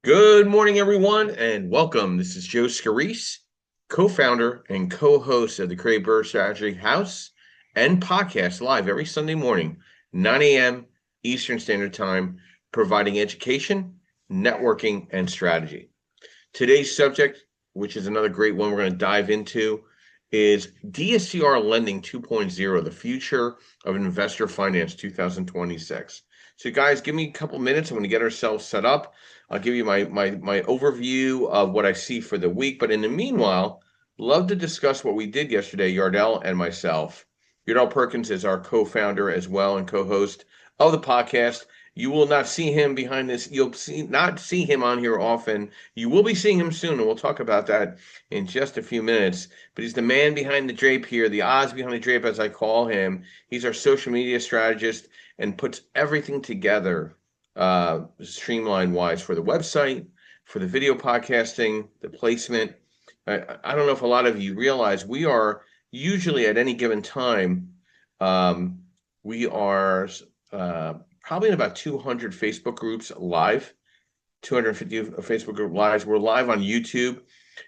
Good morning, everyone, and welcome. This is Joe Scarice, co-founder and co-host of the Create Burr Strategy House and podcast live every Sunday morning, 9 a.m. Eastern Standard Time, providing education, networking, and strategy. Today's subject, which is another great one we're going to dive into, is DSCR Lending 2.0, the future of investor finance 2026. So guys, give me a couple minutes. I'm going to get ourselves set up. I'll give you my overview of what I see for the week. But in the meanwhile, love to discuss what we did yesterday, Yardell and myself. Yardell Perkins is our co-founder as well and co-host of the podcast. You will not see him behind this. You'll not see him on here often. You will be seeing him soon, and we'll talk about that in just a few minutes. But he's the man behind the drape here, the Oz behind the drape, as I call him. He's our social media strategist and puts everything together streamline-wise for the website, for the video podcasting, the placement. I don't know if a lot of you realize we are usually at any given time, we are probably in about 200 Facebook groups live, 250 Facebook group lives. We're live on YouTube,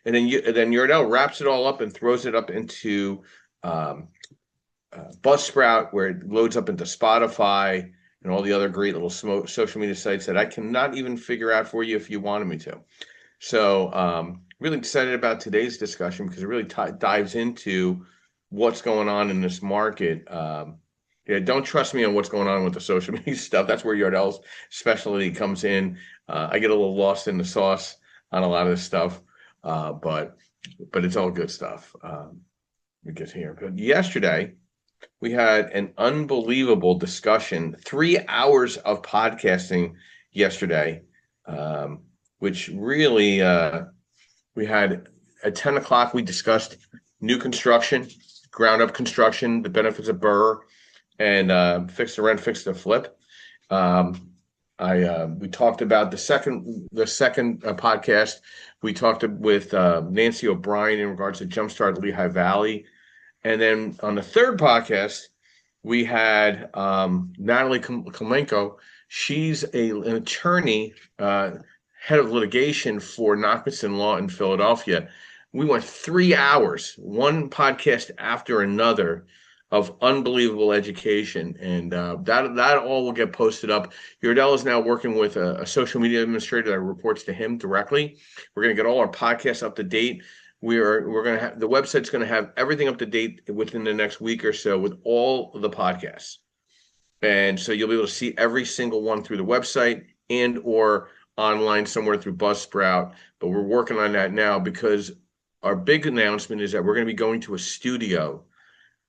and then Yardell wraps it all up and throws it up into Buzzsprout, where it loads up into Spotify and all the other great little social media sites that I cannot even figure out for you if you wanted me to. So really excited about today's discussion because it really dives into what's going on in this market. Yeah, don't trust me on what's going on with the social media stuff. That's where Yardell's specialty comes in. I get a little lost in the sauce on a lot of this stuff, but it's all good stuff. We get here. But yesterday, we had an unbelievable discussion, 3 hours of podcasting yesterday, which really, we had at 10 o'clock, we discussed new construction, ground up construction, the benefits of Burr, and fix to rent, fix to flip. We talked about the second podcast. We talked with Nancy O'Brien in regards to Jumpstart Lehigh Valley. And then on the third podcast, we had Natalie Klemenko. She's an attorney, head of litigation for Knockmison Law in Philadelphia. We went 3 hours, one podcast after another, of unbelievable education, and that all will get posted up. Yardell is now working with a social media administrator that reports to him directly. We're going to get all our podcasts up to date. We're going to have the website's going to have everything up to date within the next week or so with all of the podcasts, and so you'll be able to see every single one through the website and or online somewhere through Buzzsprout. But we're working on that now because our big announcement is that we're going to be going to a studio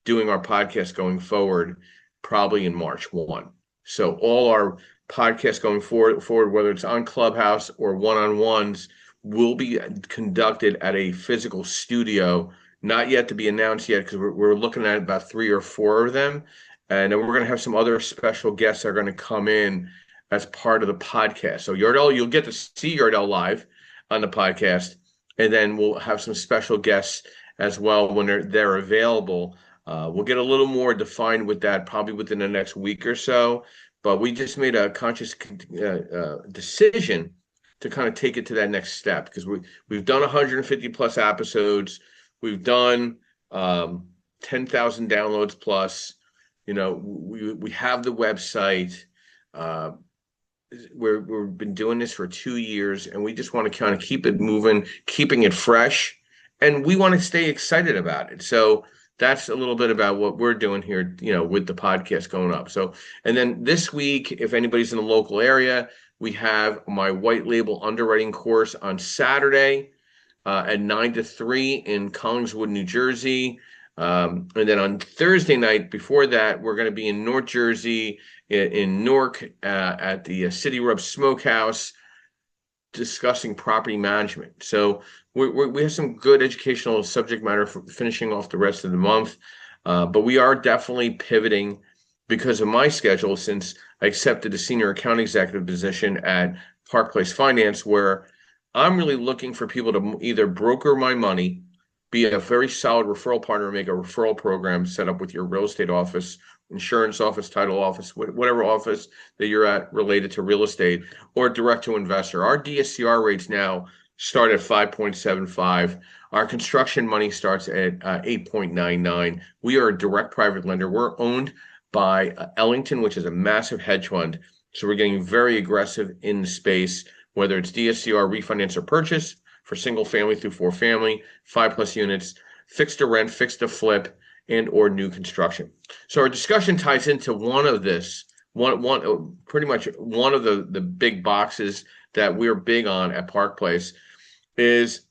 doing our podcast going forward, probably in March 1. So all our podcasts going forward, whether it's on Clubhouse or one-on-ones, will be conducted at a physical studio, not yet to be announced yet, because we're looking at about 3 or 4 of them. And then we're going to have some other special guests that are going to come in as part of the podcast. So Yardell, you'll get to see Yardell live on the podcast, and then we'll have some special guests as well when they're available. We'll get a little more defined with that probably within the next week or so, but we just made a conscious decision to kind of take it to that next step, because we've done 150 plus episodes. We've done 10,000 downloads plus. You know, we have the website. We've been doing this for 2 years, and we just want to kind of keep it moving, keeping it fresh, and we want to stay excited about it. So that's a little bit about what we're doing here, you know, with the podcast going up. So, and then this week, if anybody's in the local area, we have my white label underwriting course on Saturday at 9 to 3 in Collingswood, New Jersey. And then on Thursday night before that, we're going to be in North Jersey, in Newark, at the City Rub Smokehouse, discussing property management. So we have some good educational subject matter for finishing off the rest of the month, but we are definitely pivoting because of my schedule, since I accepted a senior account executive position at Park Place Finance, where I'm really looking for people to either broker my money, be a very solid referral partner, make a referral program set up with your real estate office insurance office, title office, whatever office that you're at related to real estate, or direct to investor. Our DSCR rates now start at 5.75. Our construction money starts at 8.99. We are a direct private lender. We're owned by Ellington, which is a massive hedge fund. So we're getting very aggressive in the space, whether it's DSCR refinance or purchase for single family through 4 family, 5+ units, fixed to rent, fixed to flip, and or new construction. So our discussion ties into one of this, pretty much one of the big boxes that we're big on at Park Place is,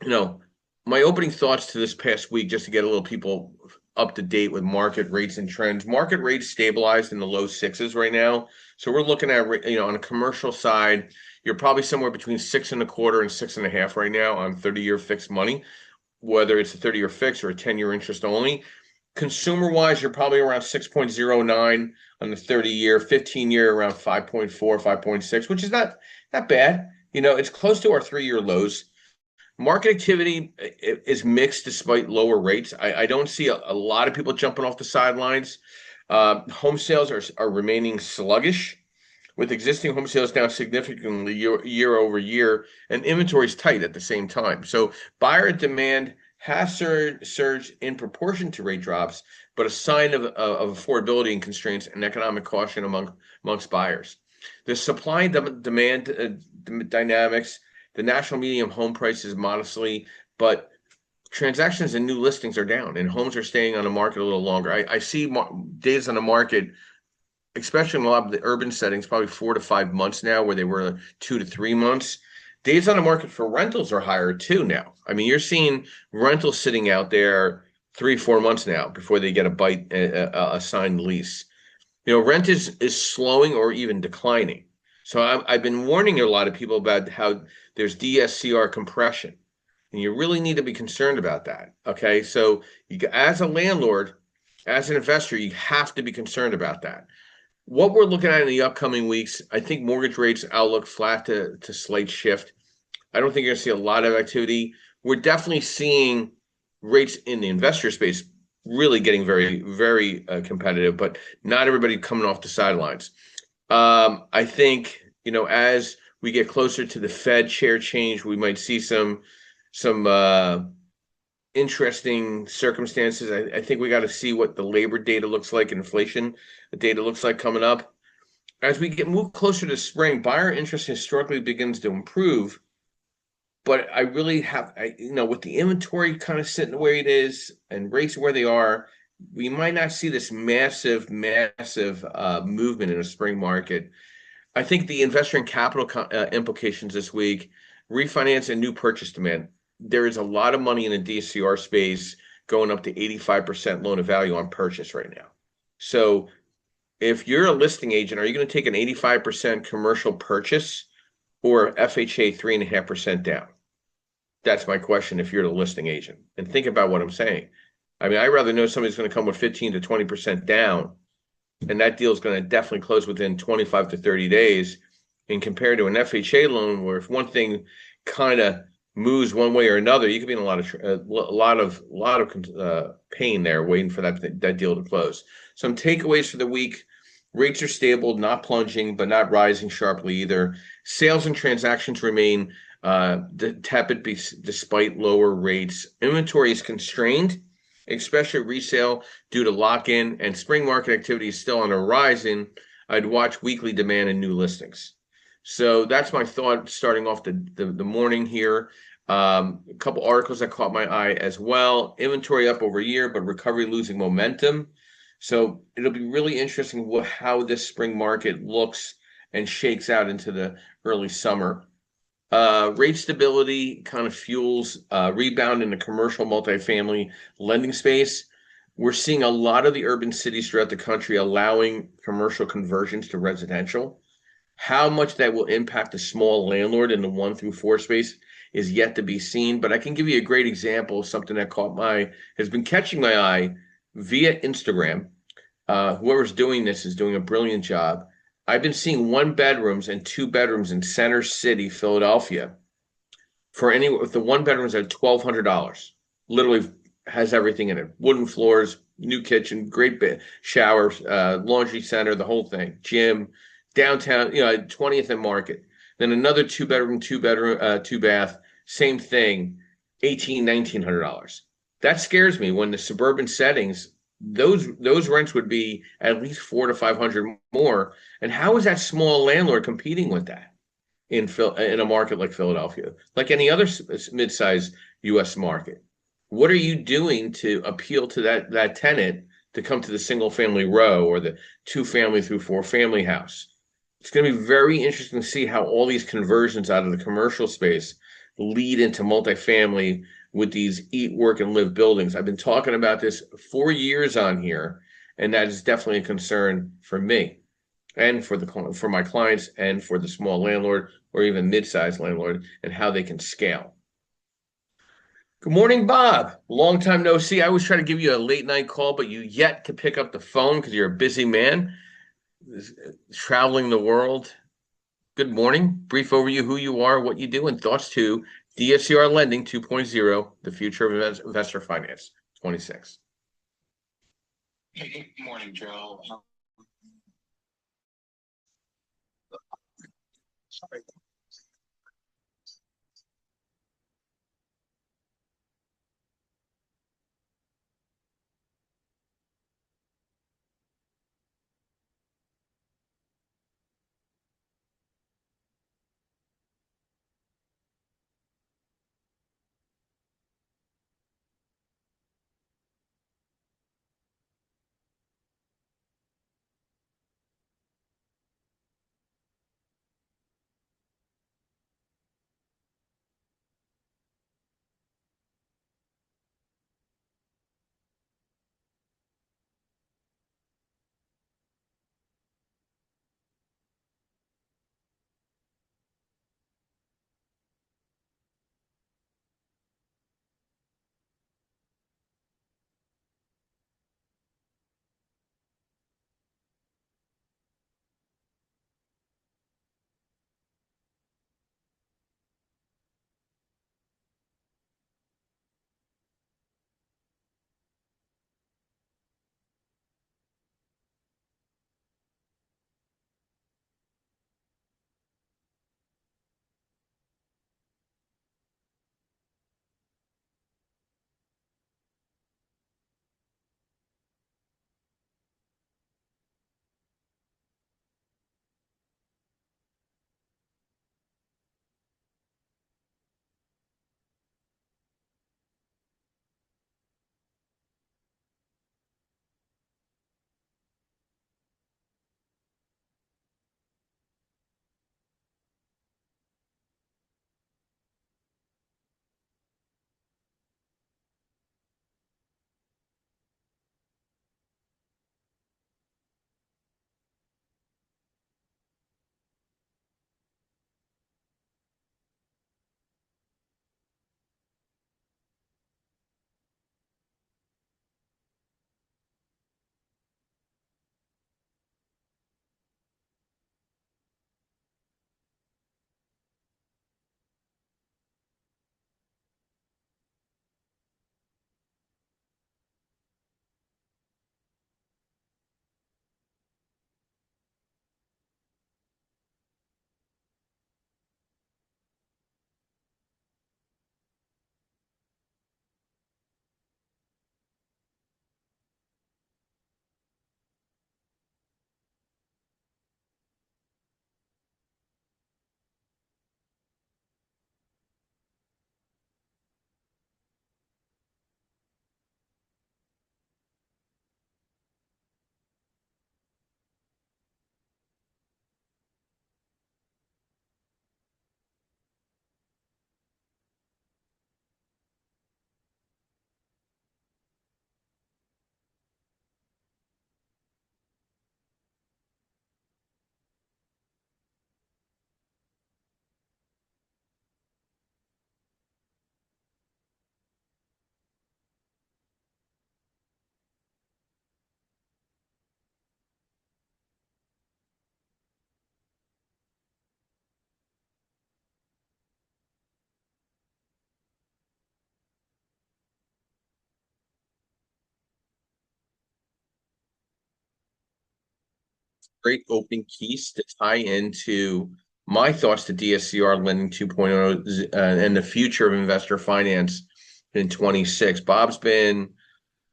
my opening thoughts to this past week, just to get a little people up to date with market rates and trends. Market rates stabilized in the low 6s right now. So we're looking at, on a commercial side, you're probably somewhere between 6.25 and 6.5 right now on 30-year fixed money, whether it's a 30-year fix or a 10-year interest only. Consumer-wise, you're probably around 6.09 on the 30-year, 15-year around 5.4, 5.6, which is not bad. It's close to our 3-year lows. Market activity is mixed despite lower rates. I don't see a lot of people jumping off the sidelines. Home sales are remaining sluggish, with existing home sales down significantly year over year, and inventory is tight at the same time. So buyer demand has surged in proportion to rate drops, but a sign of affordability and constraints and economic caution amongst buyers. The supply and demand dynamics, the national median home price is modestly, but transactions and new listings are down, and homes are staying on the market a little longer. I see days on the market, especially in a lot of the urban settings, probably 4 to 5 months now, where they were 2 to 3 months. Days on the market for rentals are higher too now. I mean, you're seeing rentals sitting out there 3-4 months now before they get a signed lease. Rent is slowing or even declining. So I've been warning a lot of people about how there's DSCR compression, and you really need to be concerned about that. Okay, so as a landlord, as an investor, you have to be concerned about that. What we're looking at in the upcoming weeks, I think mortgage rates outlook flat to slight shift. I don't think you're going to see a lot of activity. We're definitely seeing rates in the investor space really getting very, very competitive, but not everybody coming off the sidelines. I think, as we get closer to the Fed chair change, we might see some interesting circumstances. I think we got to see what the labor data looks like, inflation data looks like coming up. As we move closer to spring, buyer interest historically begins to improve. But I really with the inventory kind of sitting the way it is and rates where they are, we might not see this massive movement in a spring market. I think the investor and capital implications this week, refinance and new purchase demand. There is a lot of money in the DSCR space going up to 85% loan to value on purchase right now. So if you're a listing agent, are you going to take an 85% commercial purchase or FHA 3.5% down? That's my question if you're the listing agent. And think about what I'm saying. I mean, I'd rather know somebody's going to come with 15 to 20% down, and that deal is going to definitely close within 25 to 30 days, and compared to an FHA loan where if one thing kind of moves one way or another, you could be in a lot of pain there waiting for that deal to close. Some takeaways for the week: rates are stable, not plunging, but not rising sharply either. Sales and transactions remain tepid despite lower rates. Inventory is constrained, especially resale due to lock-in, and spring market activity is still on the horizon. I'd watch weekly demand and new listings. So that's my thought starting off the morning here. A couple articles that caught my eye as well. Inventory up over a year, but recovery losing momentum. So it'll be really interesting how this spring market looks and shakes out into the early summer. Rate stability kind of fuels rebound in the commercial multifamily lending space. We're seeing a lot of the urban cities throughout the country allowing commercial conversions to residential. How much that will impact a small landlord in the 1 through 4 space is yet to be seen. But I can give you a great example of something that has been catching my eye via Instagram. Whoever's doing this is doing a brilliant job. I've been seeing 1 bedrooms and 2 bedrooms in Center City, Philadelphia, if the 1 bedroom is at $1,200, literally has everything in it: wooden floors, new kitchen, great shower, laundry center, the whole thing, gym, downtown, 20th and Market. Then another two bath, same thing, 1900 dollars. That scares me when the suburban settings, those rents would be at least 400 to 500 more. And how is that small landlord competing with that in a market like Philadelphia, like any other mid-sized U.S. market? What are you doing to appeal to that tenant to come to the single family row or the 2 family through 4 family house? It's going to be very interesting to see how all these conversions out of the commercial space lead into multifamily with these eat, work, and live buildings. I've been talking about this for years on here, and that is definitely a concern for me and for my clients and for the small landlord or even mid-sized landlord and how they can scale. Good morning, Bob. Long time no see. I always try to give you a late night call, but you yet to pick up the phone because you're a busy man traveling the world. Good morning. Brief overview who you are, what you do, and thoughts to DSCR Lending 2.0, the future of investor finance 26. Hey, good morning, Joe. Sorry. great opening piece to tie into my thoughts to DSCR Lending 2.0 and the future of investor finance in 26. Bob's been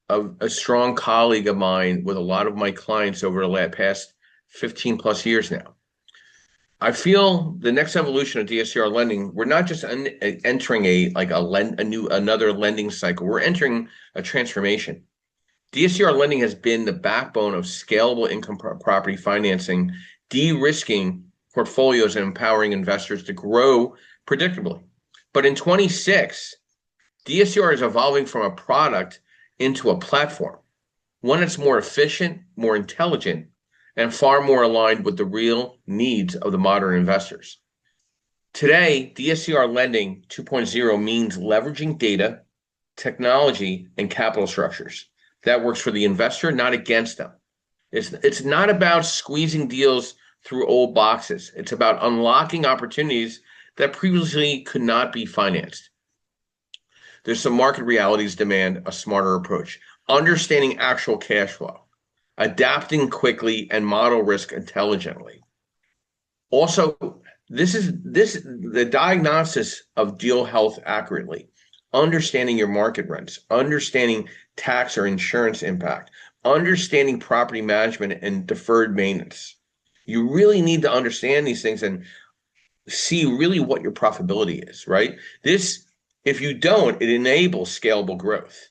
a strong colleague of mine with a lot of my clients over the past 15 plus years now. I feel the next evolution of DSCR lending, we're not just entering another lending cycle. We're entering a transformation. DSCR lending has been the backbone of scalable income property financing, de-risking portfolios and empowering investors to grow predictably. But in 26, DSCR is evolving from a product into a platform, one that's more efficient, more intelligent, and far more aligned with the real needs of the modern investors. Today, DSCR Lending 2.0 means leveraging data, technology, and capital structures that works for the investor, not against them. It's not about squeezing deals through old boxes. It's about unlocking opportunities that previously could not be financed. There's some market realities demand a smarter approach, understanding actual cash flow, adapting quickly, and model risk intelligently. Also, this is the diagnosis of deal health accurately, understanding your market rents, understanding tax or insurance impact, understanding property management and deferred maintenance. You really need to understand these things and see really what your profitability is, right? This, if you don't, it enables scalable growth.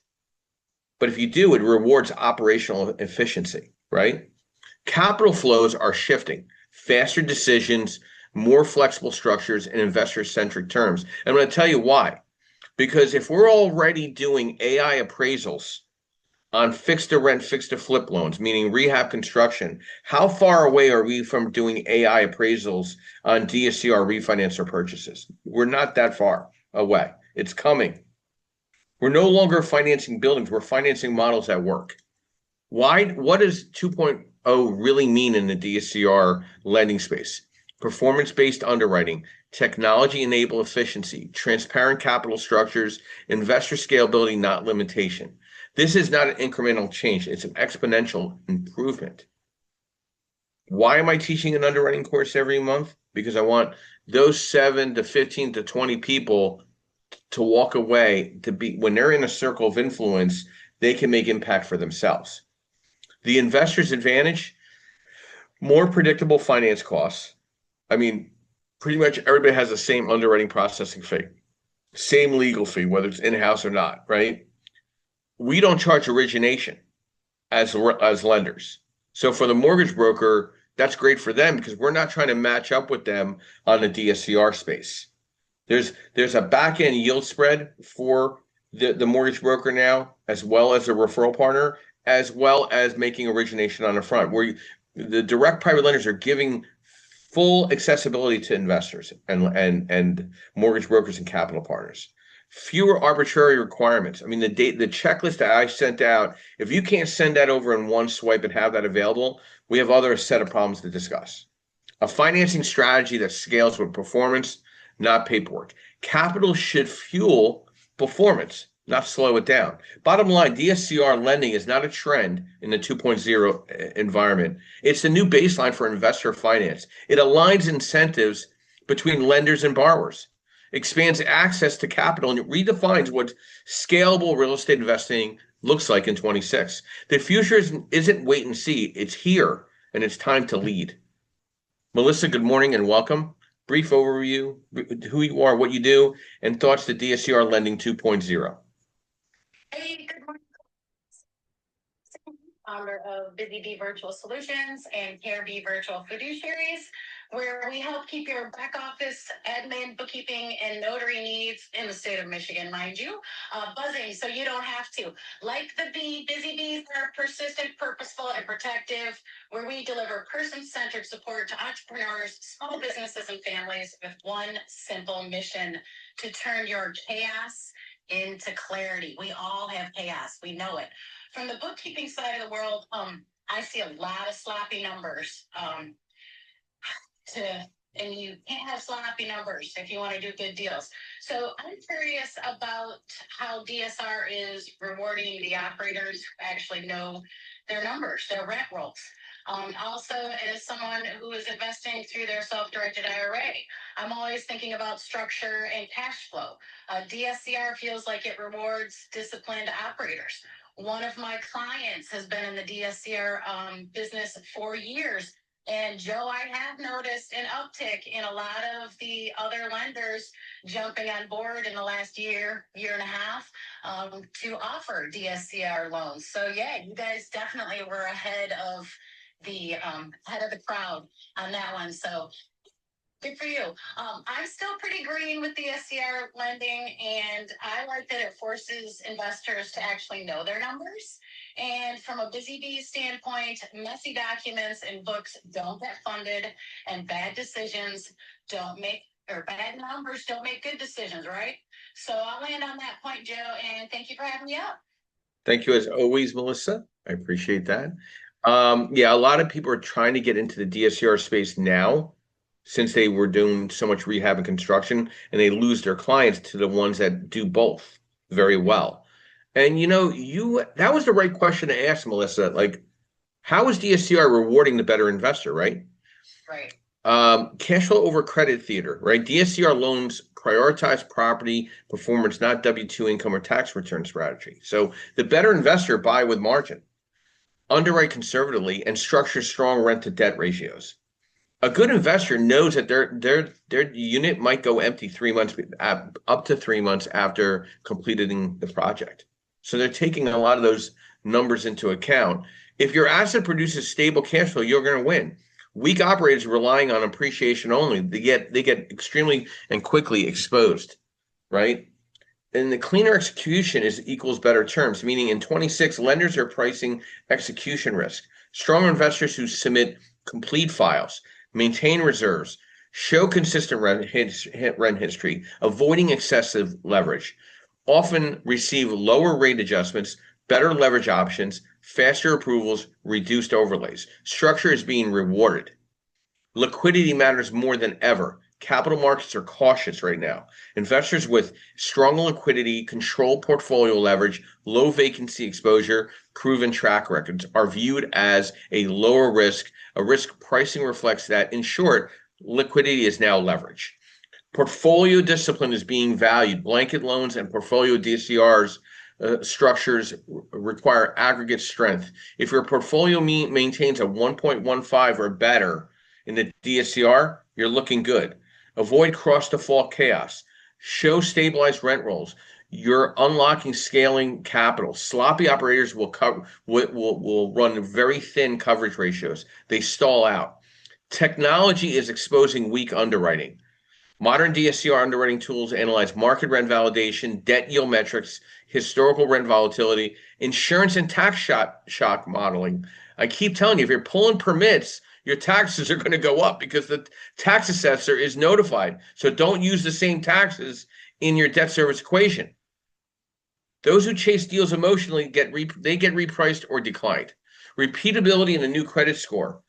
But if you do, it rewards operational efficiency, right? Capital flows are shifting, faster decisions, more flexible structures, and investor-centric terms. And I'm going to tell you why. Because if we're already doing AI appraisals on fixed-to-rent, fixed-to-flip loans, meaning rehab construction, how far away are we from doing AI appraisals on DSCR refinance or purchases? We're not that far away. It's coming. We're no longer financing buildings. We're financing models that work. Why? What does 2.0 really mean in the DSCR lending space? Performance-based underwriting, technology-enabled efficiency, transparent capital structures, investor scalability, not limitation. This is not an incremental change. It's an exponential improvement. Why am I teaching an underwriting course every month? Because I want those 7 to 15 to 20 people to walk away to be, when they're in a circle of influence, they can make impact for themselves. The investor's advantage, more predictable finance costs. I mean, pretty much everybody has the same underwriting processing fee, same legal fee, whether it's in-house or not, right? We don't charge origination as lenders. So for the mortgage broker, that's great for them because we're not trying to match up with them on the DSCR space. There's a back-end yield spread for the mortgage broker now, as well as a referral partner, as well as making origination on the front, where the direct private lenders are giving full accessibility to investors and mortgage brokers and capital partners. Fewer arbitrary requirements. I mean, the checklist that I sent out, if you can't send that over in one swipe and have that available, we have other set of problems to discuss. A financing strategy that scales with performance, not paperwork. Capital should fuel performance, not slow it down. Bottom line, DSCR lending is not a trend in the 2.0 environment. It's the new baseline for investor finance. It aligns incentives between lenders and borrowers, expands access to capital, and it redefines what scalable real estate investing looks like in 26. The future isn't wait and see. It's here, and it's time to lead. Melissa, good morning and welcome. Brief overview, who you are, what you do, and thoughts to DSCR Lending 2.0. Hey, good morning. Founder of Busy Bee Virtual Solutions and Care Bee Virtual Fiduciaries, where we help keep your back office, admin, bookkeeping, and notary needs in the state of Michigan, mind you, buzzing so you don't have to. Like the bee, Busy Bees are persistent, purposeful, and protective, where we deliver person-centered support to entrepreneurs, small businesses, and families with one simple mission: to turn your chaos into clarity. We all have chaos. We know it. From the bookkeeping side of the world, I see a lot of sloppy numbers. And you can't have sloppy numbers if you want to do good deals. So I'm curious about how DSR is rewarding the operators who actually know their numbers, their rent rolls. Also, as someone who is investing through their self-directed IRA, I'm always thinking about structure and cash flow. DSCR feels like it rewards disciplined operators. One of my clients has been in the DSCR business for years. And Joe, I have noticed an uptick in a lot of the other lenders jumping on board in the last year, year and a half, to offer DSCR loans. So yeah, you guys definitely were ahead of the crowd on that one. So good for you. I'm still pretty green with the SCR lending, and I like that it forces investors to actually know their numbers. And from a busy bee standpoint, messy documents and books don't get funded, and bad decisions don't make or bad numbers don't make good decisions, right? So I'll land on that point, Joe, and thank you for having me up. Thank you as always, Melissa. I appreciate that. Yeah, a lot of people are trying to get into the DSCR space now since they were doing so much rehab and construction, and they lose their clients to the ones that do both very well. And you that was the right question to ask, Melissa. Like, how is DSCR rewarding the better investor, right? Right. Cash flow over credit theater, right? DSCR loans prioritize property performance, not W-2 income or tax return strategy. So the better investor buy with margin, underwrite conservatively, and structure strong rent to debt ratios. A good investor knows that their unit might go empty 3 months, up to 3 months after completing the project. So they're taking a lot of those numbers into account. If your asset produces stable cash flow, you're going to win. Weak operators relying on appreciation only, they get extremely and quickly exposed, right? And the cleaner execution is equals better terms, meaning in 26, lenders are pricing execution risk. Strong investors who submit complete files, maintain reserves, show consistent rent history, avoiding excessive leverage, often receive lower rate adjustments, better leverage options, faster approvals, reduced overlays. Structure is being rewarded. Liquidity matters more than ever. Capital markets are cautious right now. Investors with strong liquidity, controlled portfolio leverage, low vacancy exposure, proven track records are viewed as a lower risk. A risk pricing reflects that. In short, liquidity is now leverage. Portfolio discipline is being valued. Blanket loans and portfolio DSCRs structures require aggregate strength. If your portfolio maintains a 1.15 or better in the DSCR, you're looking good. Avoid cross default chaos. Show stabilized rent rolls. You're unlocking scaling capital. Sloppy operators will run very thin coverage ratios. They stall out. Technology is exposing weak underwriting. Modern DSCR underwriting tools analyze market rent validation, debt yield metrics, historical rent volatility, insurance and tax shock modeling. I keep telling you, if you're pulling permits, your taxes are going to go up because the tax assessor is notified. So don't use the same taxes in your debt service equation. Those who chase deals emotionally get repriced or declined. Repeatability in a new credit score.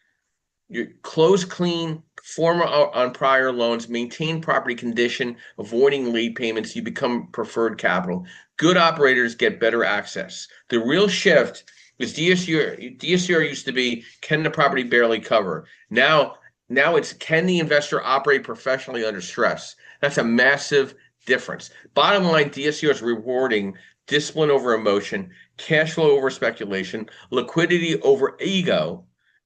You close clean, perform on prior loans, maintain property condition, avoiding late payments. You become preferred capital. Good operators get better access. The real shift is DSCR used to be, can the property barely cover? Now it's, can the investor operate professionally under stress? That's a massive difference. Bottom line, DSCR is rewarding discipline over emotion, cash flow over speculation, liquidity over ego,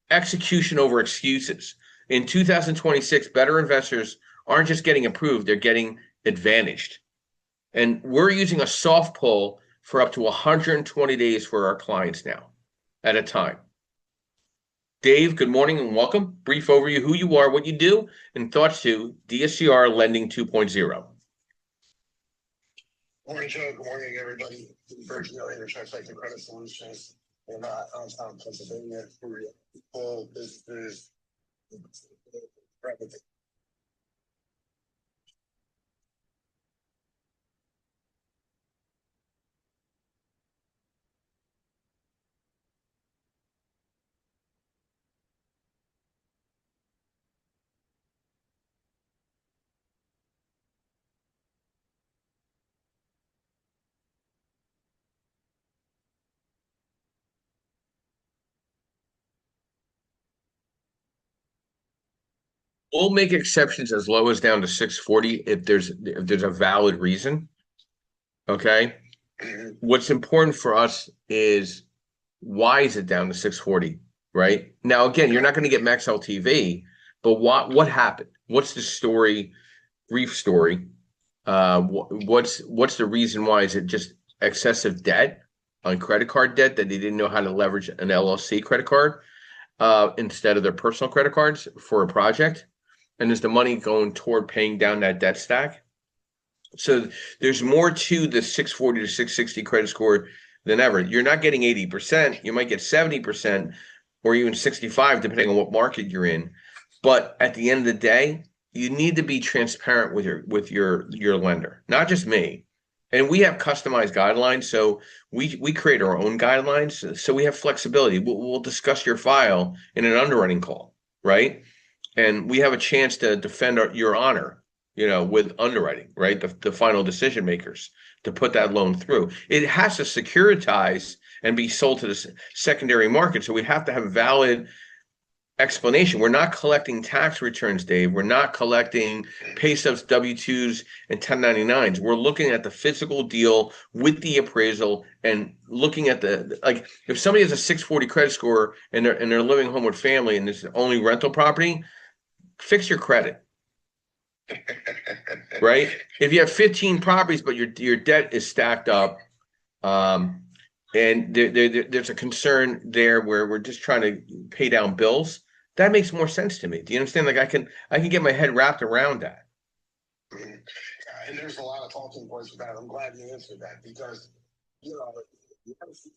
execution over excuses. In 2026, better investors aren't just getting approved, they're getting advantaged. And we're using a soft pull for up to 120 days for our clients now at a time. Dave, good morning and welcome. Brief overview, who you are, what you do, and thoughts to DSCR Lending 2.0. Morning, Joe. Good morning, everybody. Virgin Transaction Credit Solutions in Allentown, Pennsylvania. Full business. We'll make exceptions as low as down to 640 if there's a valid reason. Okay. What's important for us is why is it down to 640, right? Now, again, you're not going to get max LTV, but what happened? What's the story, brief story? What's the reason why? Is it just excessive debt on credit card debt that they didn't know how to leverage an LLC credit card instead of their personal credit cards for a project? And is the money going toward paying down that debt stack? So there's more to the 640 to 660 credit score than ever. You're not getting 80%. You might get 70% or even 65, depending on what market you're in. But at the end of the day, you need to be transparent with your lender, not just me. And we have customized guidelines, so we create our own guidelines, so we have flexibility. We'll discuss your file in an underwriting call, right? And we have a chance to defend your honor, with underwriting, right? The final decision makers to put that loan through. It has to securitize and be sold to the secondary market. So we have to have valid explanation. We're not collecting tax returns, Dave. We're not collecting pay stubs, W-2s, and 1099s. We're looking at the physical deal with the appraisal and looking at like if somebody has a 640 credit score and they're living home with family and this is only rental property, fix your credit. Right? If you have 15 properties, but your debt is stacked up, and there's a concern there where we're just trying to pay down bills, that makes more sense to me. Do you understand? Like I can get my head wrapped around that. And there's a lot of talking points for that. I'm glad you answered that because you know you gotta see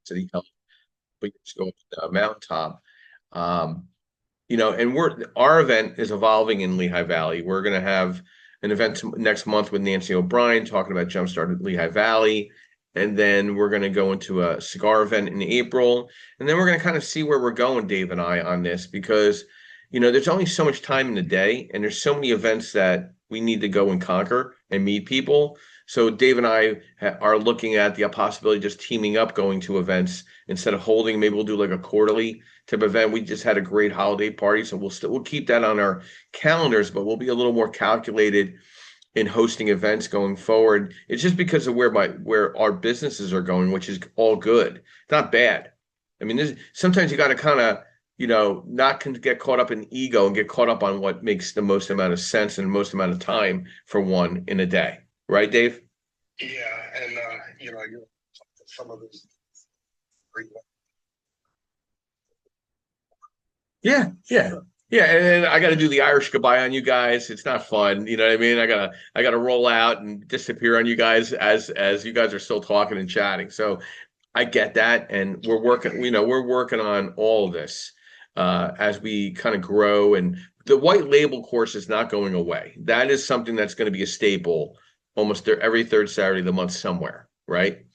City Health, we just go up to the mountaintop. Um, and our event is evolving in Lehigh Valley. We're going to have an event next month with Nancy O'Brien talking about Jumpstart at Lehigh Valley. And then we're going to go into a cigar event in April. And then we're going to kind of see where we're going, Dave and I, on this, because, there's only so much time in the day and there's so many events that we need to go and conquer and meet people. So Dave and I are looking at the possibility of just teaming up, going to events instead of holding. Maybe we'll do like a quarterly type event. We just had a great holiday party, so we'll keep that on our calendars, but we'll be a little more calculated in hosting events going forward. It's just because of where our businesses are going, which is all good. It's not bad. I mean, sometimes you got to kind of, not get caught up in ego and get caught up on what makes the most amount of sense and the most amount of time for one in a day. Right, Dave? Yeah, and some of this. Yeah, yeah. Yeah, and I got to do the Irish goodbye on you guys. It's not fun, you know what I mean? I gotta roll out and disappear on you guys as you guys are still talking and chatting. So I get that, and we're working on all of this as we kind of grow. And the white label course is not going away. That is something that's going to be a staple almost every third Saturday of the month somewhere, right?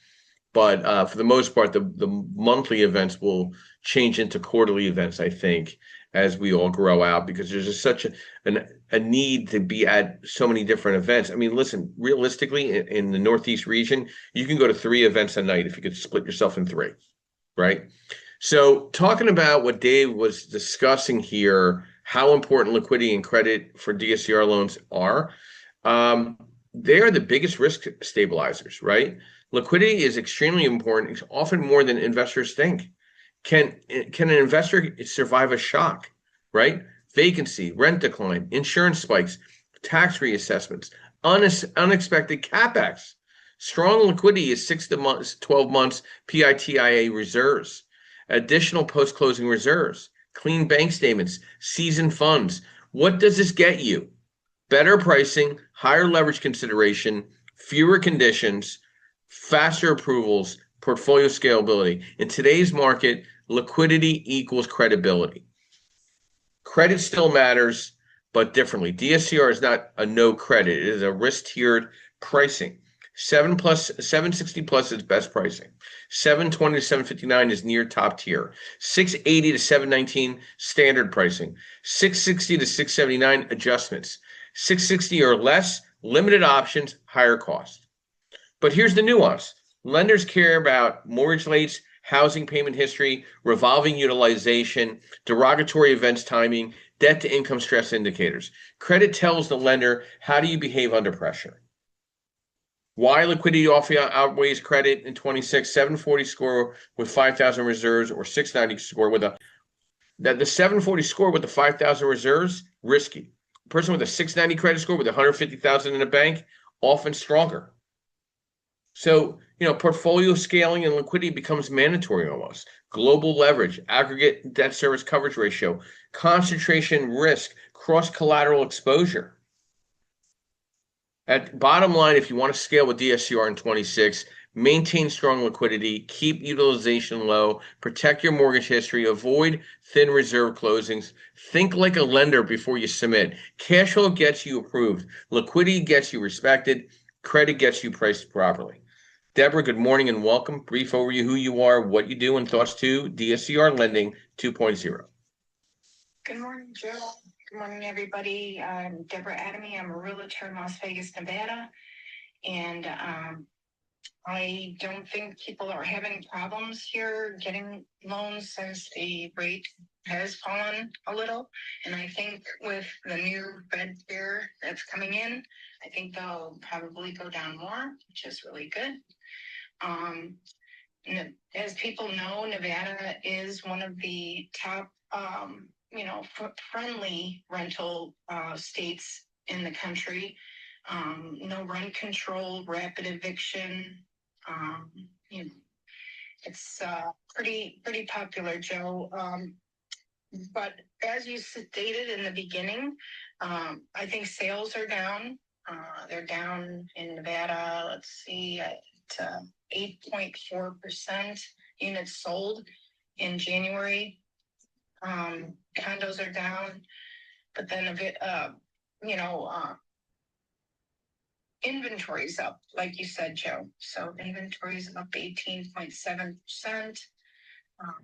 But for the most part, the monthly events will change into quarterly events, I think, as we all grow out, because there's just such a need to be at so many different events. I mean, listen, realistically, in the Northeast region, you can go to 3 events a night if you could split yourself in 3, right? So talking about what Dave was discussing here, how important liquidity and credit for DSCR loans are, they are the biggest risk stabilizers, right? Liquidity is extremely important. It's often more than investors think. Can an investor survive a shock, right? Vacancy, rent decline, insurance spikes, tax reassessments, unexpected capex. Strong liquidity is 6 to 12 months PITIA reserves, additional post-closing reserves, clean bank statements, seasoned funds. What does this get you? Better pricing, higher leverage consideration, fewer conditions, faster approvals, portfolio scalability. In today's market, liquidity equals credibility. Credit still matters, but differently. DSCR is not a no credit. It is a risk-tiered pricing. 760 plus is best pricing. 720 to 759 is near top tier. 680 to 719 standard pricing. 660 to 679 adjustments. 660 or less, limited options, higher cost. But here's the nuance. Lenders care about mortgage rates, housing payment history, revolving utilization, derogatory events timing, debt to income stress indicators. Credit tells the lender, how do you behave under pressure? Why liquidity outweighs credit in 26, 740 score with 5,000 reserves or 690 score with the 740 score with the 5,000 reserves, risky. A person with a 690 credit score with 150,000 in a bank, often stronger. So, portfolio scaling and liquidity becomes mandatory almost. Global leverage, aggregate debt service coverage ratio, concentration risk, cross-collateral exposure. At bottom line, if you want to scale with DSCR in 26, maintain strong liquidity, keep utilization low, protect your mortgage history, avoid thin reserve closings, think like a lender before you submit. Cash flow gets you approved. Liquidity gets you respected. Credit gets you priced properly. Deborah, good morning and welcome. Brief overview who you are, what you do, and thoughts to DSCR Lending 2.0. Good morning, Joe. Good morning, everybody. I'm Deborah Adamy. I'm a realtor in Las Vegas, Nevada. And I don't think people are having problems here getting loans since the rate has fallen a little. And I think with the new Fed chair that's coming in, I think they'll probably go down more, which is really good. As people know, Nevada is one of the top, friendly rental states in the country. No rent control, rapid eviction. It's pretty popular, Joe. But as you stated in the beginning, I think sales are down. They're down in Nevada. Let's see, at 8.4% units sold in January. Condos are down, but then a bit, inventory's up, like you said, Joe. So inventory's up 18.7%.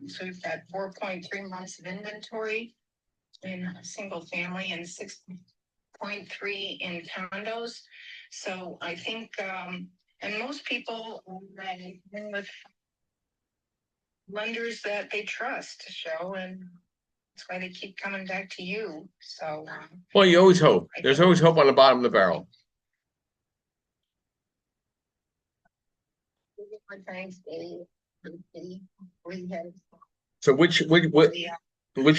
So we've got 4.3 months of inventory in single family and 6.3 in condos. So I think, and most people with lenders that they trust, Joe, and that's why they keep coming back to you. So, Well, you always hope. There's always hope on the bottom of the barrel. So which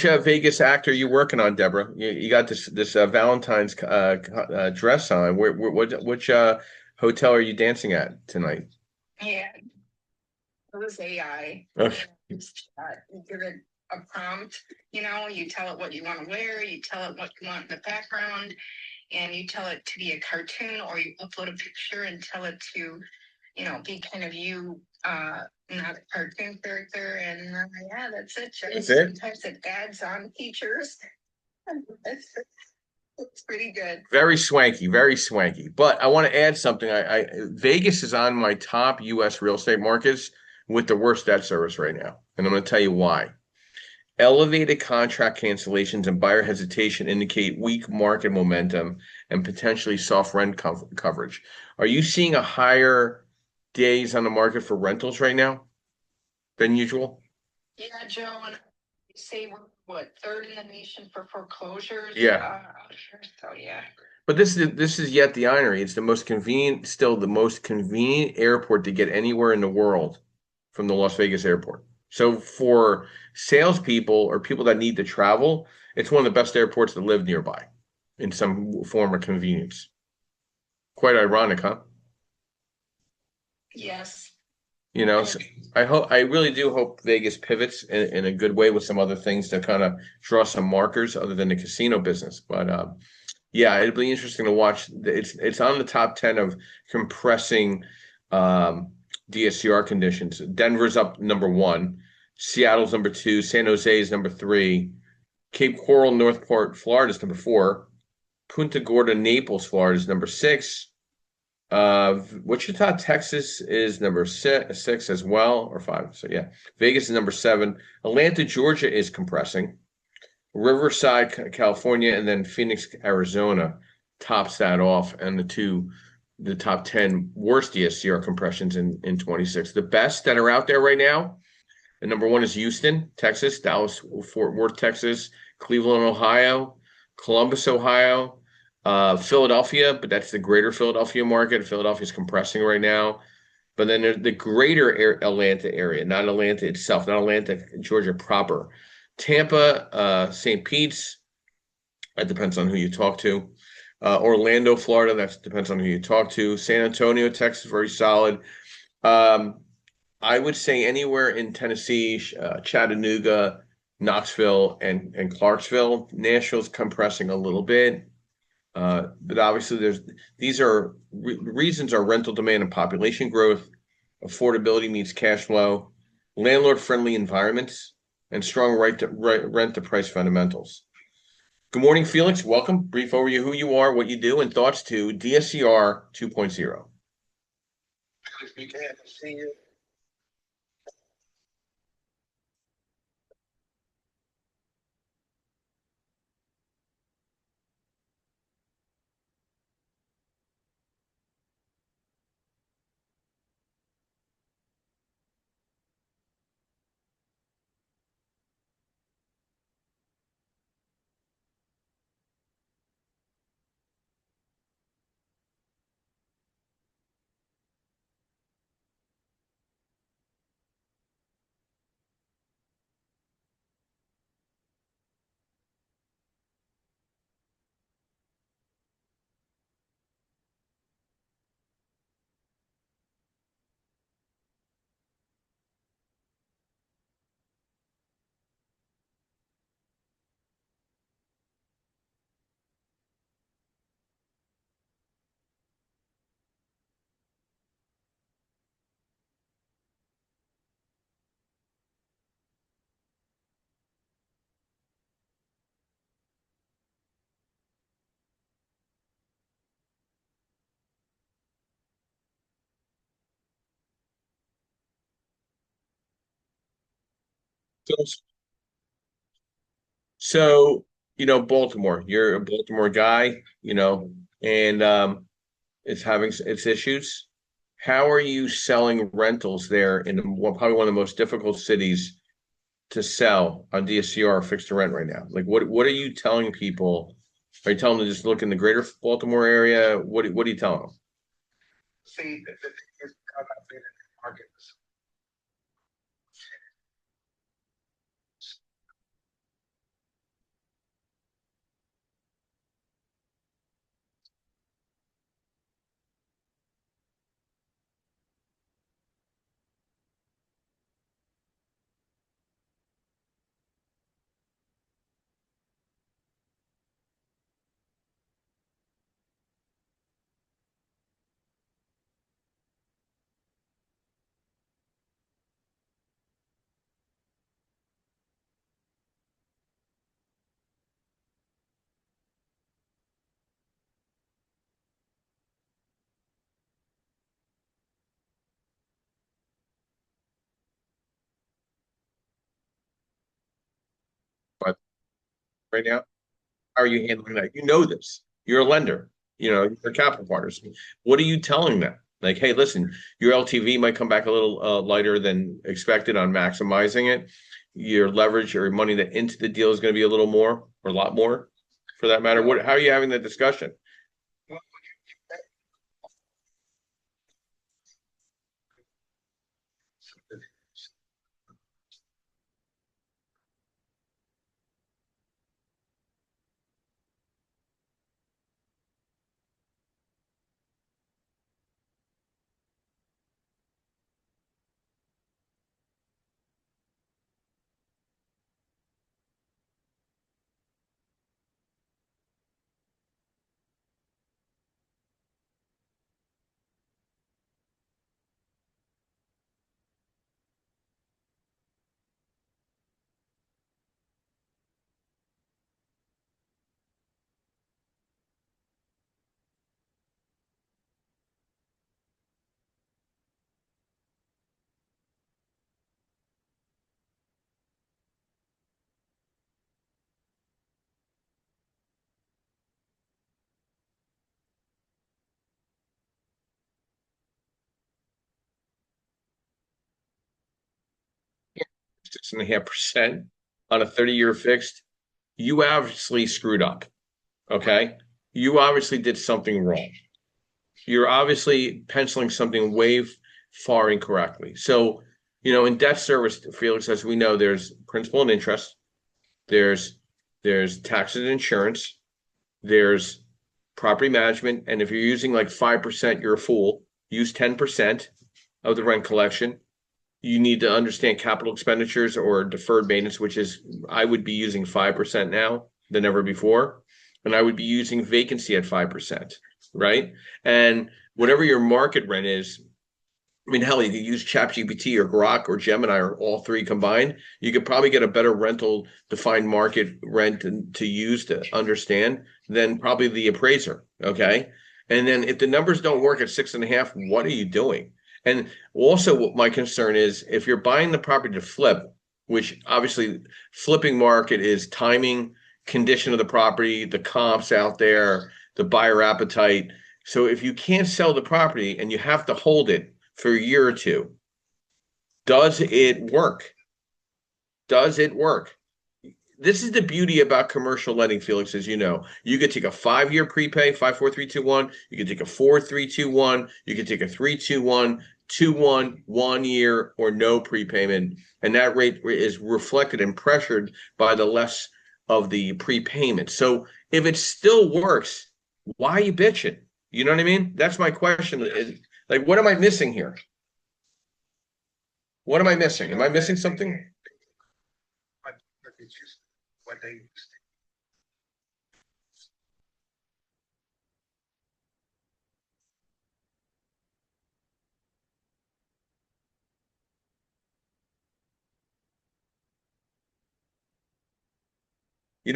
Vegas actor are you working on, Deborah? You got this Valentine's dress on. Which hotel are you dancing at tonight? Yeah, it was AI. Okay. You give it a prompt, you tell it what you want to wear, you tell it what you want in the background, and you tell it to be a cartoon, or you upload a picture and tell it to, be kind of you, not a cartoon character. And yeah, that's it. That's it? Sometimes it adds on features. It's pretty good. Very swanky, very swanky. But I want to add something. Vegas is on my top U.S. real estate markets with the worst debt service right now, and I'm going to tell you why. Elevated contract cancellations and buyer hesitation indicate weak market momentum and potentially soft rent coverage. Are you seeing a higher days on the market for rentals right now than usual? Yeah, Joe, and you say we're what, third in the nation for foreclosures? Yeah. Out here, so yeah. But this is yet the irony. It's the most convenient, still the most convenient airport to get anywhere in the world from the Las Vegas airport. So for salespeople or people that need to travel, it's one of the best airports to live nearby in some form of convenience. Quite ironic, huh? Yes. So I really do hope Vegas pivots in a good way with some other things to kind of draw some markers other than the casino business. But yeah, it'll be interesting to watch. It's on the top 10 of compressing DSCR conditions. Denver's up number 1, Seattle's number 2, San Jose is number 3, Cape Coral, Northport, Florida is number 4, Punta Gorda, Naples, Florida is number 6. Wichita, Texas is number 6 as well, or 5. So yeah, Vegas is number 7. Atlanta, Georgia is compressing. Riverside, California, and then Phoenix, Arizona tops that off, and the top 10 worst DSCR compressions in 26. The best that are out there right now, and number 1 is Houston, Texas, Dallas, Fort Worth, Texas, Cleveland, Ohio, Columbus, Ohio, Philadelphia, but that's the greater Philadelphia market. Philadelphia is compressing right now. But then there's the greater Atlanta area, not Atlanta itself, not Atlanta, Georgia proper. Tampa, St. Pete's, that depends on who you talk to. Orlando, Florida, that depends on who you talk to. San Antonio, Texas, very solid. I would say anywhere in Tennessee, Chattanooga, Knoxville, and Clarksville. Nashville's compressing a little bit. But obviously, these are reasons are rental demand and population growth, affordability meets cash flow, landlord-friendly environments, and strong rent to price fundamentals. Good morning, Felix. Welcome. Brief overview who you are, what you do, and thoughts to DSCR 2.0. We can see you. So, Baltimore, you're a Baltimore guy, and it's having its issues. How are you selling rentals there in probably one of the most difficult cities to sell on DSCR fixed to rent right now? Like, what are you telling people? Are you telling them to just look in the greater Baltimore area? What are you telling them? See, the thing is, I'm not being in the market. But right now, how are you handling that? You know this. You're a lender. You're capital partners. What are you telling them? Like, hey, listen, your LTV might come back a little lighter than expected on maximizing it. Your leverage or money that into the deal is going to be a little more or a lot more, for that matter. How are you having that discussion? Yeah, 6.5% on a 30-year fixed. You obviously screwed up. Okay. You obviously did something wrong. You're obviously penciling something way far incorrectly. So, in debt service, Felix, as we know, there's principal and interest, there's taxes and insurance, there's property management, and if you're using like 5%, you're a fool. Use 10% of the rent collection. You need to understand capital expenditures or deferred maintenance, which is I would be using 5% now than ever before. And I would be using vacancy at 5%, right? And whatever your market rent is, I mean, hell, you could use ChatGPT or Grok or Gemini or all three combined. You could probably get a better rental defined market rent to use to understand than probably the appraiser. Okay. And then if the numbers don't work at 6.5, what are you doing? And also, what my concern is if you're buying the property to flip, which obviously flipping market is timing, condition of the property, the comps out there, the buyer appetite. So if you can't sell the property and you have to hold it for a year or two, does it work? Does it work? This is the beauty about commercial lending, Felix, as you know. You could take a 5-year prepay, 5, 4, 3, 2, 1. You could take a 4, 3, 2, 1. You could take a 3, 2, 1, 2, 1, 1 year, or no prepayment. And that rate is reflected and pressured by the less of the prepayment. So if it still works, why are you bitching? You know what I mean? That's my question. Like, what am I missing here? What am I missing? Am I missing something? It's just what they used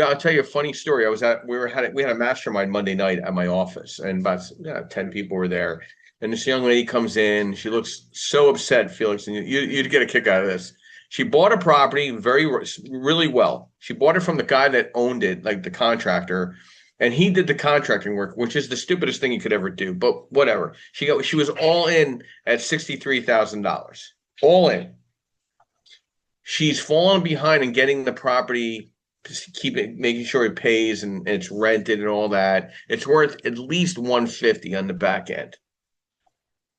I'll tell you a funny story. We had a mastermind Monday night at my office, and about 10 people were there. And this young lady comes in. She looks so upset, Felix, and you'd get a kick out of this. She bought a property really well. She bought it from the guy that owned it, like the contractor, and he did the contracting work, which is the stupidest thing you could ever do. But whatever. She was all in at $63,000, all in. She's fallen behind in getting the property, just making sure it pays and it's rented and all that. It's worth at least 150 on the back end.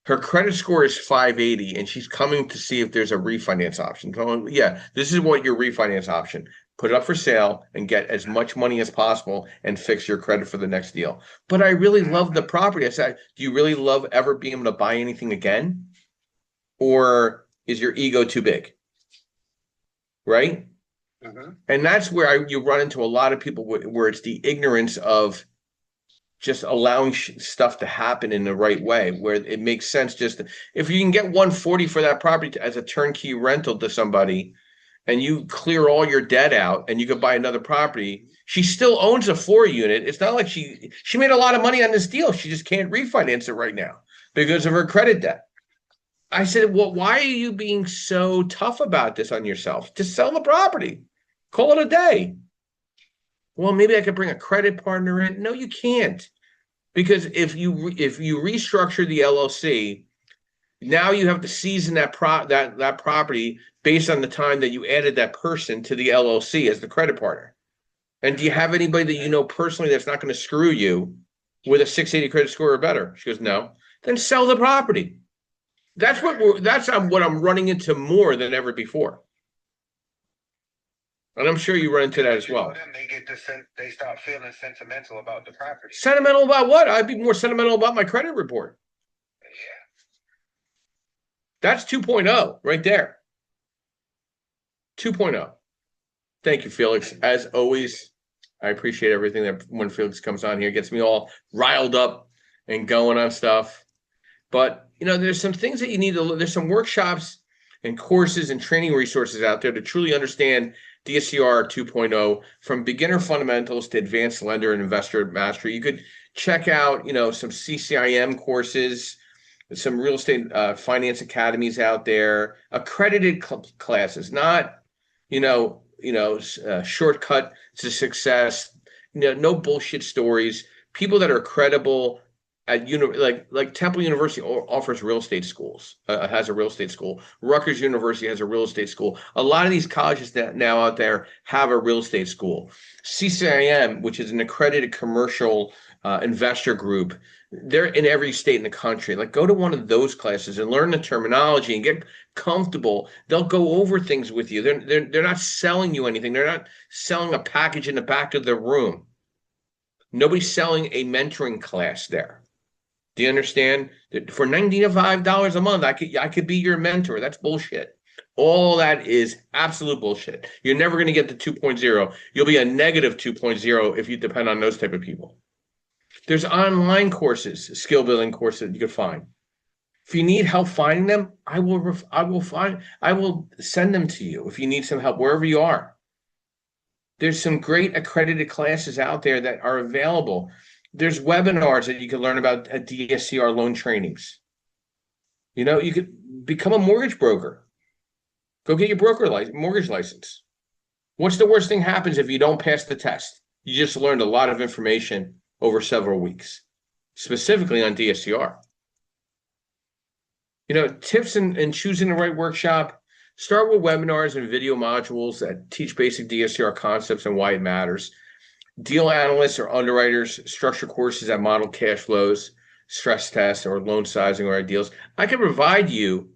Her credit score is 580, and she's coming to see if there's a refinance option. So, yeah, this is what your refinance option. Put it up for sale and get as much money as possible and fix your credit for the next deal. But I really love the property. I said, do you really love ever being able to buy anything again? Or is your ego too big? Right? And that's where you run into a lot of people where it's the ignorance of just allowing stuff to happen in the right way, where it makes sense. Just if you can get 140 for that property as a turnkey rental to somebody, and you clear all your debt out, and you could buy another property, she still owns a 4-unit. It's not like she made a lot of money on this deal. She just can't refinance it right now because of her credit debt. I said, well, why are you being so tough about this on yourself? Just sell the property, call it a day. Well, maybe I could bring a credit partner in. No, you can't. Because if you restructure the LLC, now you have to season that property based on the time that you added that person to the LLC as the credit partner. And do you have anybody that you know personally that's not going to screw you with a 680 credit score or better? She goes, no. Then sell the property. That's what I'm running into more than ever before. And I'm sure you run into that as well. They start feeling sentimental about the property. Sentimental about what? I'd be more sentimental about my credit report. Yeah. That's 2.0 right there. 2.0. Thank you, Felix. As always, I appreciate everything that when Felix comes on here, gets me all riled up and going on stuff. But, there's some things that you need to, there's some workshops and courses and training resources out there to truly understand DSCR 2.0, from beginner fundamentals to advanced lender and investor mastery. You could check out, some CCIM courses, some real estate finance academies out there, accredited classes, not, shortcut to success, no bullshit stories, people that are credible. At like Temple University offers real estate schools, has a real estate school. Rutgers University has a real estate school. A lot of these colleges that now out there have a real estate school. CCIM, which is an accredited commercial investor group, they're in every state in the country. Like, go to one of those classes and learn the terminology and get comfortable. They'll go over things with you. They're not selling you anything. They're not selling a package in the back of the room. Nobody's selling a mentoring class there. Do you understand that for $95 a month, I could be your mentor? That's bullshit. All that is absolute bullshit. You're never going to get to 2.0. You'll be a negative 2.0 if you depend on those type of people. There's online courses, skill building courses that you can find. If you need help finding them, I will send them to you if you need some help wherever you are. There's some great accredited classes out there that are available. There's webinars that you can learn about at DSCR loan trainings. You could become a mortgage broker. Go get your mortgage license. What's the worst thing happens if you don't pass the test? You just learned a lot of information over several weeks, specifically on DSCR. Tips in choosing the right workshop. Start with webinars and video modules that teach basic DSCR concepts and why it matters. Deal analysts or underwriters structure courses that model cash flows, stress tests, or loan sizing or ideals. I can provide you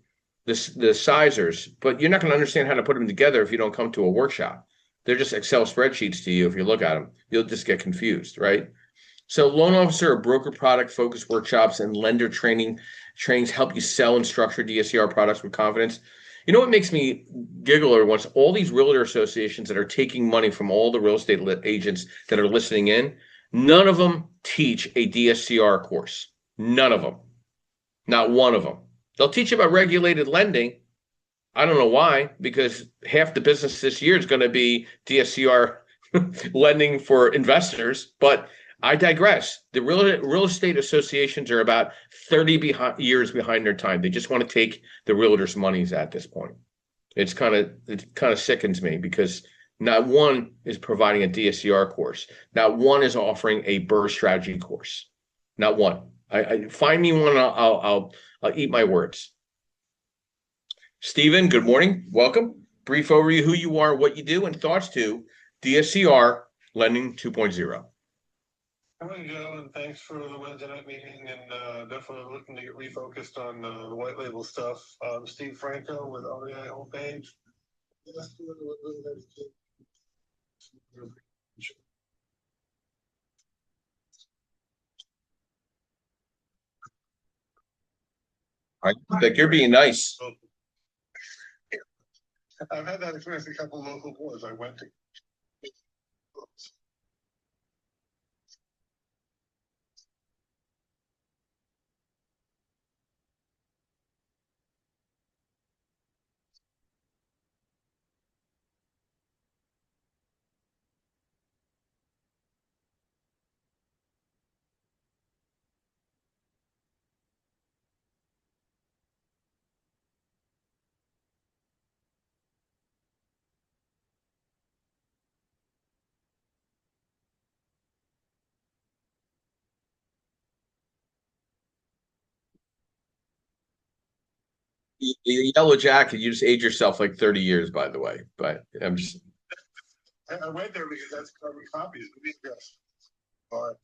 the sizers, but you're not going to understand how to put them together if you don't come to a workshop. They're just Excel spreadsheets to you. If you look at them, you'll just get confused, right? So loan officer or broker product focused workshops and lender trainings help you sell and structure DSCR products with confidence. You know what makes me giggle every once? All these realtor associations that are taking money from all the real estate agents that are listening in, none of them teach a DSCR course. None of them. Not one of them. They'll teach about regulated lending. I don't know why, because half the business this year is going to be DSCR lending for investors, but I digress. The real estate associations are about 30 years behind their time. They just want to take the realtors' monies at this point. It kind of sickens me because not one is providing a DSCR course. Not one is offering a BRRRR strategy course. Not one. I find me one. I'll eat my words. Stephen, good morning. Welcome. Brief overview: who you are, what you do, and thoughts to DSCR Lending 2.0. Good morning, gentlemen. Thanks for the Wednesday night meeting, and definitely looking to get refocused on the white label stuff. Steve Franco with REI homepage. I think you're being nice. I've had that experience a couple of local boards I went to. The yellow jacket, you just age yourself like 30 years, by the way. But I'm just I went there because that's carbon copies of the address. All right.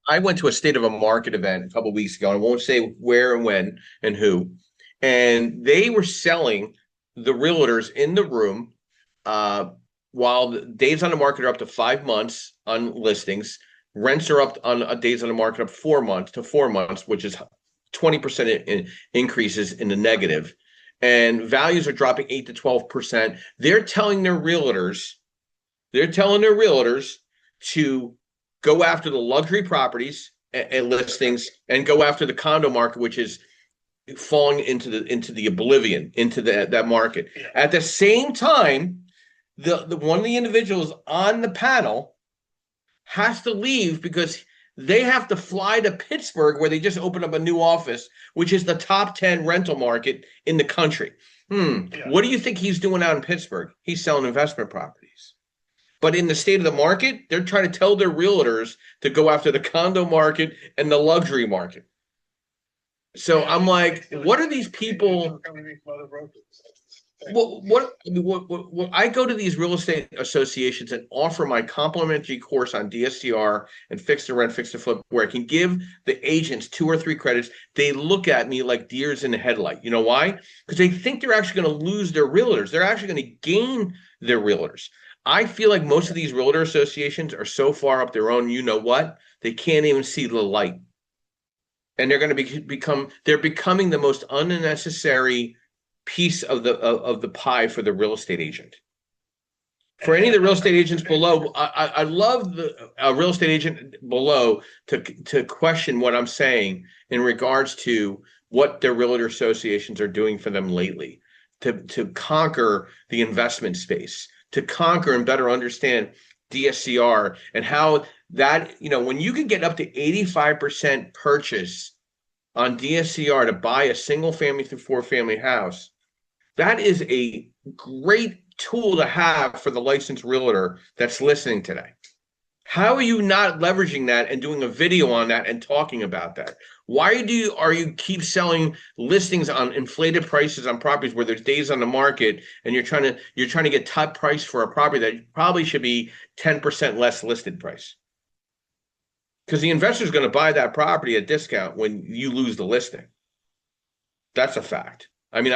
I went to a state of a market event a couple of weeks ago. I won't say where and when and who. And they were selling the realtors in the room uh, while the days on the market are up to 5 months on listings. Rents are up on days on the market up 4 months to 4 months, which is 20% increases in the negative. And values are dropping 8 to 12%. They're telling their realtors to go after the luxury properties and listings and go after the condo market, which is falling into the oblivion, into that market. Yeah. At the same time, the one of the individuals on the panel has to leave because they have to fly to Pittsburgh, where they just opened up a new office, which is the top 10 rental market in the country. Yeah. What do you think he's doing out in Pittsburgh? He's selling investment properties. But in the state of the market, they're trying to tell their realtors to go after the condo market and the luxury market. So I'm like, what are these people? what I go to these real estate associations and offer my complimentary course on DSCR and fix to rent, fix to flip, where I can give the agents 2 or 3 credits. They look at me like deers in the headlight. You know why? Because they think they're actually going to lose their realtors. They're actually going to gain their realtors. I feel like most of these realtor associations are so far up their own, you know what? They can't even see the light. And they're going to they're becoming the most unnecessary piece of the pie for the real estate agent. For any of the real estate agents below, I love the real estate agent below to question what I'm saying in regards to what their realtor associations are doing for them lately, to conquer the investment space, to conquer and better understand DSCR and how that, when you can get up to 85% purchase on DSCR to buy a single family through 4-family house, that is a great tool to have for the licensed realtor that's listening today. How are you not leveraging that and doing a video on that and talking about that? Why are you keep selling listings on inflated prices on properties where there's days on the market and you're trying to get top price for a property that probably should be 10% less listed price? Because the investor is going to buy that property at discount when you lose the listing. That's a fact. I mean,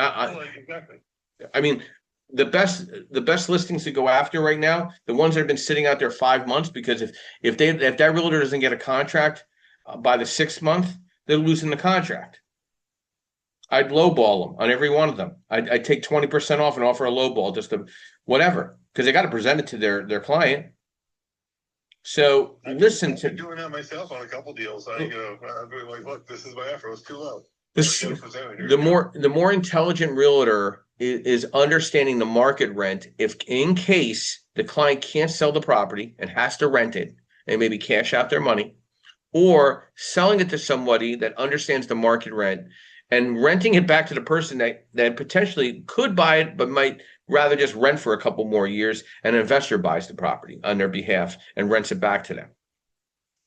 exactly. I mean, the best listings to go after right now, the ones that have been sitting out there 5 months, because if that realtor doesn't get a contract by the 6th month, they're losing the contract. I'd lowball them on every one of them. I'd take 20% off and offer a lowball, just to whatever, because they got to present it to their client. So I'm doing that myself on a couple deals. I'm like, look, this is my offer. It was too low. The more intelligent realtor is understanding the market rent. If in case the client can't sell the property and has to rent it and maybe cash out their money, or selling it to somebody that understands the market rent and renting it back to the person that potentially could buy it but might rather just rent for a couple more years, and an investor buys the property on their behalf and rents it back to them.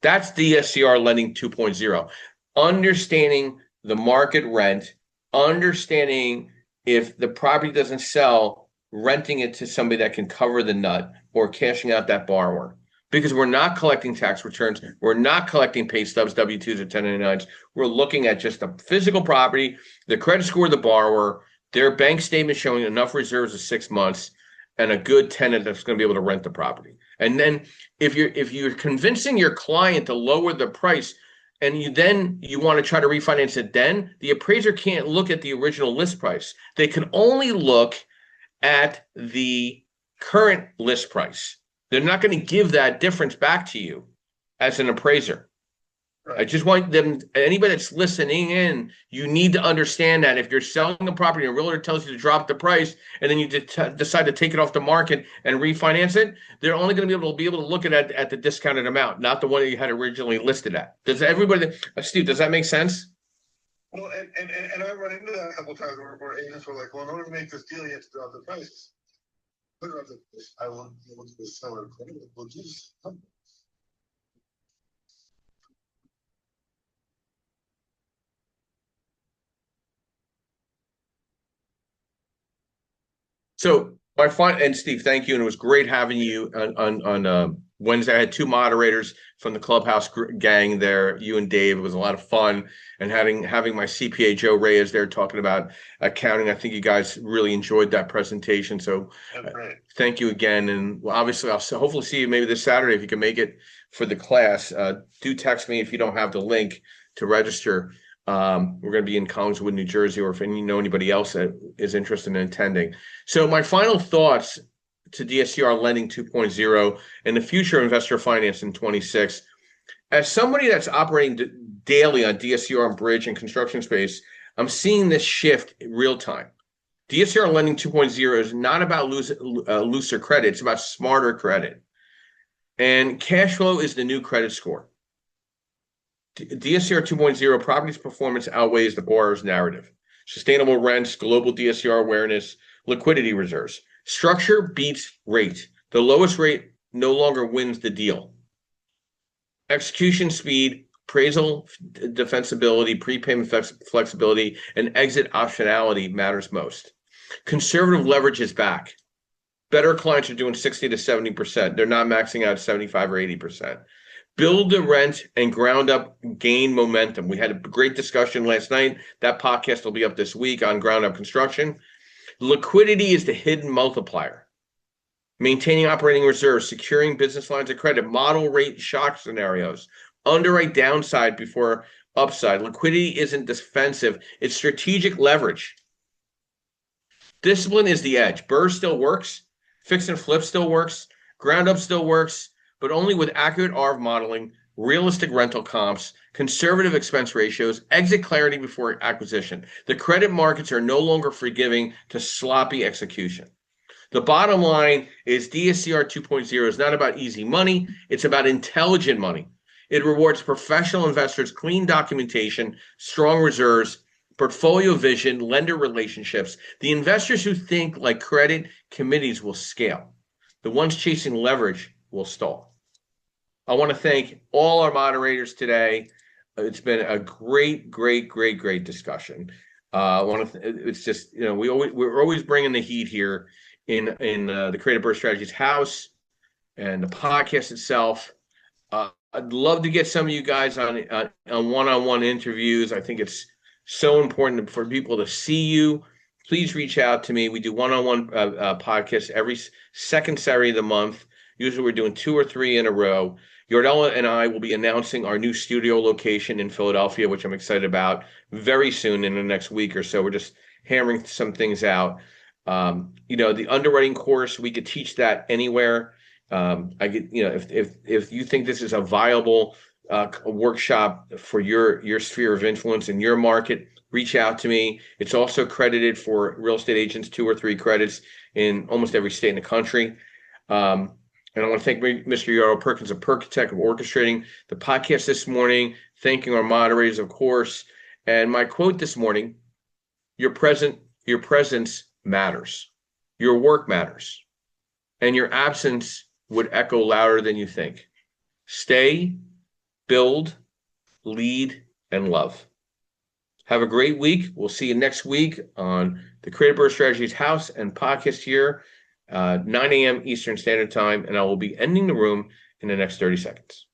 That's DSCR Lending 2.0. Understanding the market rent, understanding if the property doesn't sell, renting it to somebody that can cover the nut or cashing out that borrower. Because we're not collecting tax returns, we're not collecting pay stubs, W-2s, or 1099s. We're looking at just the physical property, the credit score of the borrower, their bank statement showing enough reserves of 6 months, and a good tenant that's going to be able to rent the property. And then if you're convincing your client to lower the price, and you want to try to refinance it, then the appraiser can't look at the original list price. They can only look at the current list price. They're not going to give that difference back to you as an appraiser. Right. I just want anybody that's listening in, you need to understand that if you're selling a property and a realtor tells you to drop the price and then you decide to take it off the market and refinance it, they're only going to be able to look at the discounted amount, not the one that you had originally listed at. Steve, does that make sense? Well, and I run into that a couple of times where agents were like, well, in order to make this deal, you have to drop the prices. I want the seller credit. Well, just So and Steve, thank you, and it was great having you on Wednesday. I had 2 moderators from the Clubhouse gang there, you and Dave. It was a lot of fun, and having my CPA Joe Reyes there talking about accounting. I think you guys really enjoyed that presentation. So thank you again, and obviously I'll hopefully see you maybe this Saturday if you can make it for the class. Do text me if you don't have the link to register. We're going to be in Collingswood, New Jersey, or if you know anybody else that is interested in attending. So my final thoughts to DSCR Lending 2.0 and the future of investor finance in 26. As somebody that's operating daily on DSCR and bridge and construction space, I'm seeing this shift in real time. DSCR Lending 2.0 is not about looser credit. It's about smarter credit. And cash flow is the new credit score. DSCR 2.0 property's performance outweighs the borrower's narrative. Sustainable rents, global DSCR awareness, liquidity reserves. Structure beats rate. The lowest rate no longer wins the deal. Execution speed, appraisal defensibility, prepayment flexibility, and exit optionality matters most. Conservative leverage is back. Better clients are doing 60 to 70%. They're not maxing out 75 or 80%. Build to rent and ground up gain momentum. We had a great discussion last night. That podcast will be up this week on ground up construction. Liquidity is the hidden multiplier. Maintaining operating reserves, securing business lines of credit, model rate shock scenarios, underwrite downside before upside. Liquidity isn't defensive, it's strategic leverage. Discipline is the edge. BRRRR still works. Fix and flip still works. Ground up still works, but only with accurate ARV modeling, realistic rental comps, conservative expense ratios, exit clarity before acquisition. The credit markets are no longer forgiving to sloppy execution. The bottom line is DSCR 2.0 is not about easy money. It's about intelligent money. It rewards professional investors, clean documentation, strong reserves, portfolio vision, lender relationships. The investors who think like credit committees will scale. The ones chasing leverage will stall. I want to thank all our moderators today. It's been a great discussion. It's just, we're always bringing the heat here in the Creative Birth Strategies house and the podcast itself. I'd love to get some of you guys on one-on-one interviews. I think it's so important for people to see you. Please reach out to me. We do one-on-one podcasts every second Saturday of the month. Usually we're doing 2 or 3 in a row. Yordella and I will be announcing our new studio location in Philadelphia, which I'm excited about, very soon in the next week or so. We're just hammering some things out. The underwriting course, we could teach that anywhere. If you think this is a viable workshop for your sphere of influence in your market, reach out to me. It's also credited for real estate agents, 2 or 3 credits in almost every state in the country. And I want to thank Mr. Yarrow Perkins of Perkatech of orchestrating the podcast this morning, thanking our moderators, of course. And my quote this morning: your presence matters. Your work matters. And your absence would echo louder than you think. Stay, build, lead, and love. Have a great week. We'll see you next week on the Creative Birth Strategies house and podcast here, 9 a.m. Eastern Standard Time, and I will be ending the room in the next 30 seconds.